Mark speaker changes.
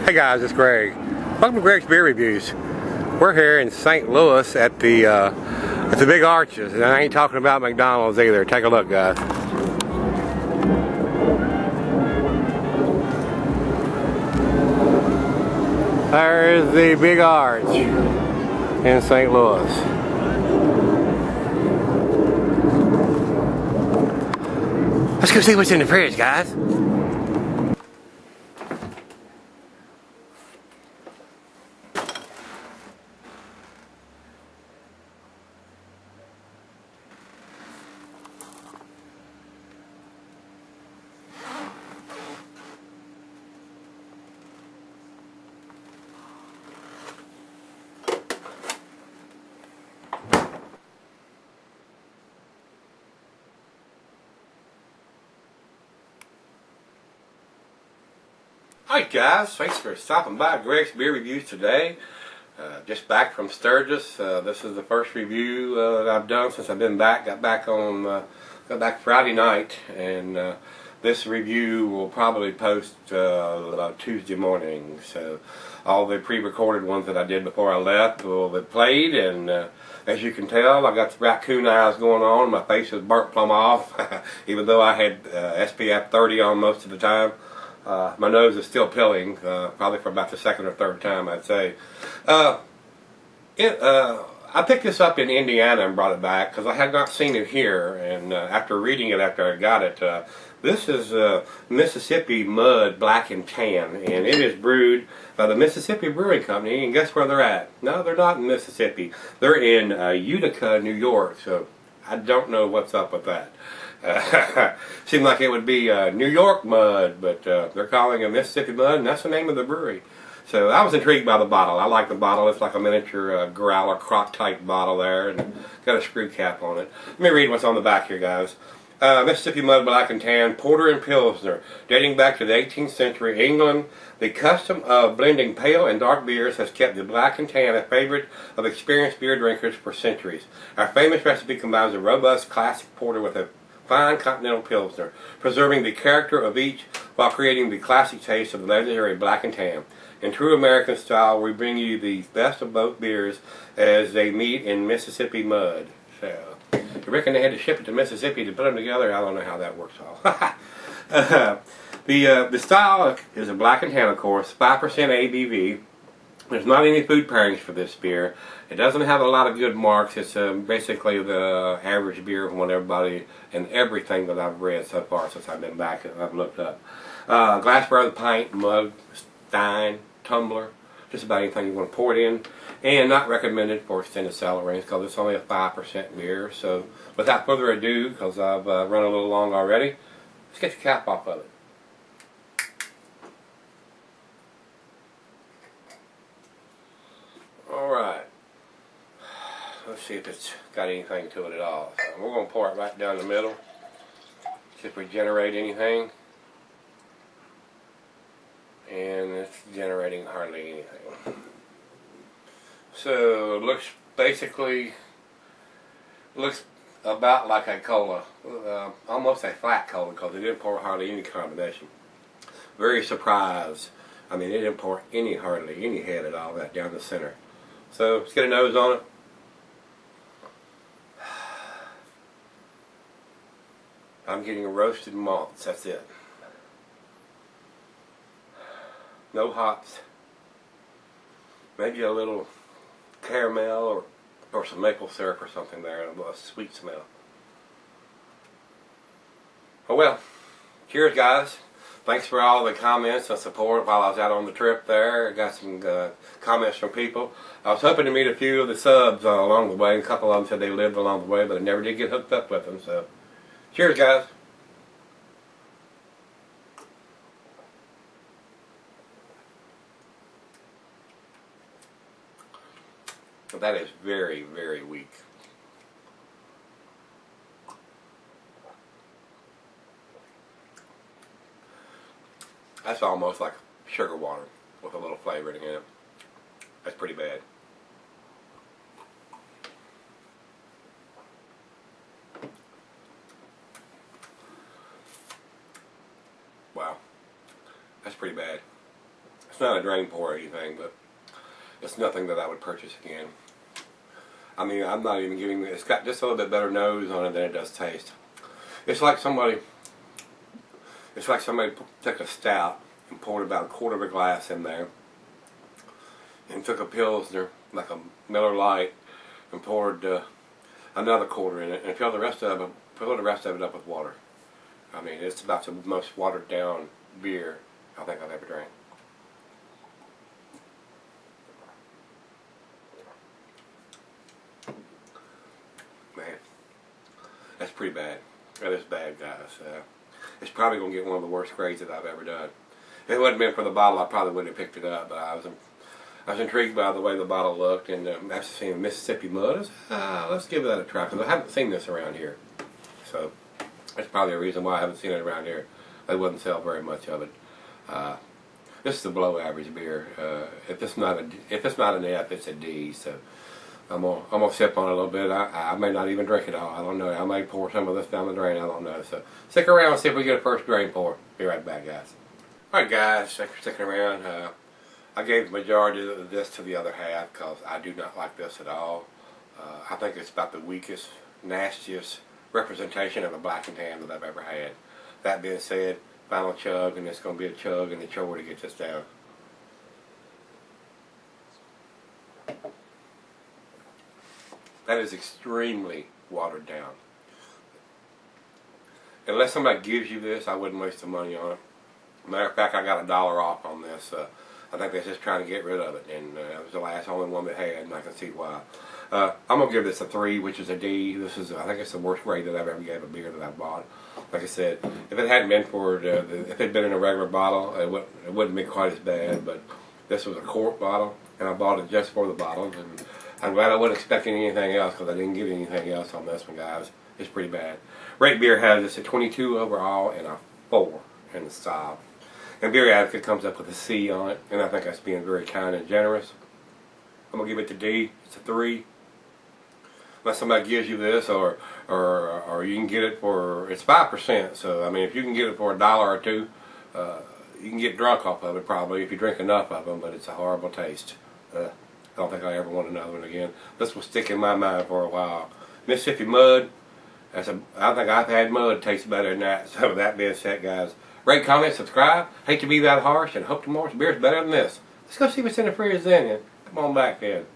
Speaker 1: Hey guys, it's Greg. Welcome to Greg's Beer Reviews. We're here in St. Louis at the Big Arches, and I ain't talking about McDonald's either. Take a look, guys. There's the Big Arch in St. Louis. Let's go see what's in the fridge, guys. Alright guys, thanks for stopping by Greg's Beer Reviews today. Just back from Sturgis. This is the first review that I've done since I've been back. Got back Friday night, and this review will probably post Tuesday morning. So all the pre-recorded ones that I did before I left will be played, and as you can tell, I got the raccoon eyes going on. My face is burnt plumb off, even though I had SPF 30 on most of the time. My nose is still peeling, probably for about the second or third time, I'd say. I picked this up in Indiana and brought it back because I had not seen it here, and after reading it after I got it, this is Mississippi Mud Black and Tan, and it is brewed by the Mississippi Brewing Company, and guess where they're at? No, they're not in Mississippi. They're in Utica, New York, so I don't know what's up with that. Seemed like it would be New York Mud, but they're calling it Mississippi Mud, and that's the name of the brewery. So I was intrigued by the bottle. I like the bottle. It's like a miniature growler crock type bottle there, and got a screw cap on it. Let me read what's on the back here, guys. Mississippi Mud Black and Tan, Porter and Pilsner, dating back to the 18th century England. The custom of blending pale and dark beers has kept the Black and Tan a favorite of experienced beer drinkers for centuries. Our famous recipe combines a robust classic porter with a fine continental pilsner, preserving the character of each while creating the classic taste of the legendary Black and Tan. In true American style, we bring you the best of both beers as they meet in Mississippi Mud. So, you reckon they had to ship it to Mississippi to put them together? I don't know how that works all. The style is a Black and Tan, of course, 5% ABV. There's not any food pairings for this beer. It doesn't have a lot of good marks. It's basically the average beer from what everybody and everything that I've read so far since I've been back and I've looked up. Glassware, the pint, mug, stein, tumbler, just about anything you want to pour it in. And not recommended for extended cellar range because it's only a 5% beer. So without further ado, because I've run a little long already, let's get the cap off of it. Alright, let's see if it's got anything to it at all. So we're going to pour it right down the middle, see if we generate anything. And it's generating hardly anything. So it looks about like a cola, almost a flat cola, because it didn't pour hardly any combination. Very surprised. I mean, it didn't pour hardly any head at all that down the center. So let's get a nose on it. I'm getting roasted malts, that's it. No hops. Maybe a little caramel or some maple syrup or something there, and a sweet smell. Oh well, cheers guys. Thanks for all the comments and support while I was out on the trip there. I got some comments from people. I was hoping to meet a few of the subs along the way. A couple of them said they lived along the way, but I never did get hooked up with them. So, cheers, guys. But that is very, very weak. That's almost like sugar water with a little flavoring in it. That's pretty bad. Wow. That's pretty bad. It's not a drain pour or anything, but it's nothing that I would purchase again. I mean, I'm not even giving it. It's got just a little bit better nose on it than it does taste. It's like somebody took a stout and poured about a quarter of a glass in there, and took a Pilsner, like a Miller Lite, and poured another quarter in it, and filled the rest of it up with water. I mean, it's about the most watered down beer I think I've ever drank. Man, that's pretty bad. That is bad, guys. It's probably going to get one of the worst grades that I've ever done. If it wasn't been for the bottle, I probably wouldn't have picked it up, but I was intrigued by the way the bottle looked, and after seeing Mississippi Mud, I said, let's give that a try, because I haven't seen this around here. So that's probably a reason why I haven't seen it around here. They wouldn't sell very much of it. This is a below average beer. If it's not an F, it's a D. So I'm gonna sip on it a little bit. I may not even drink it all. I don't know. I may pour some of this down the drain. I don't know. So stick around and see if we get a first drain pour. Be right back, guys. All right, guys. Thanks for sticking around. I gave the majority of this to the other half because I do not like this at all. I think it's about the weakest, nastiest representation of a black and tan that I've ever had. That being said, final chug, and it's going to be a chug and a chore to get this down. That is extremely watered down. Unless somebody gives you this, I wouldn't waste the money on it. Matter of fact, I got $1 off on this. I think they're just trying to get rid of it, and it was the only one they had, and I can see why. I'm going to give this a 3, which is a D. This is, I think it's the worst grade that I've ever gave a beer that I've bought. Like I said, if it hadn't been for, if it had been in a regular bottle, it wouldn't be quite as bad, but this was a quart bottle, and I bought it just for the bottles, and I'm glad I wasn't expecting anything else, because I didn't get anything else on this one, guys. It's pretty bad. Rate Beer has this a 22 overall and a 4 in the style. And Beer Advocate comes up with a C on it, and I think that's being very kind and generous. I'm going to give it to D. It's a 3. Unless somebody gives you this, or you can get it for, it's 5%, so I mean, if you can get it for $1 or $2, you can get drunk off of it probably if you drink enough of them, but it's a horrible taste. I don't think I ever want another one again. This will stick in my mind for a while. Mississippi Mud, I think I've had mud taste better than that. So with that being said, guys, rate, comment, subscribe. Hate to be that harsh, and hope tomorrow's beer's better than this. Let's go see what's in the fridge then. Come on back then.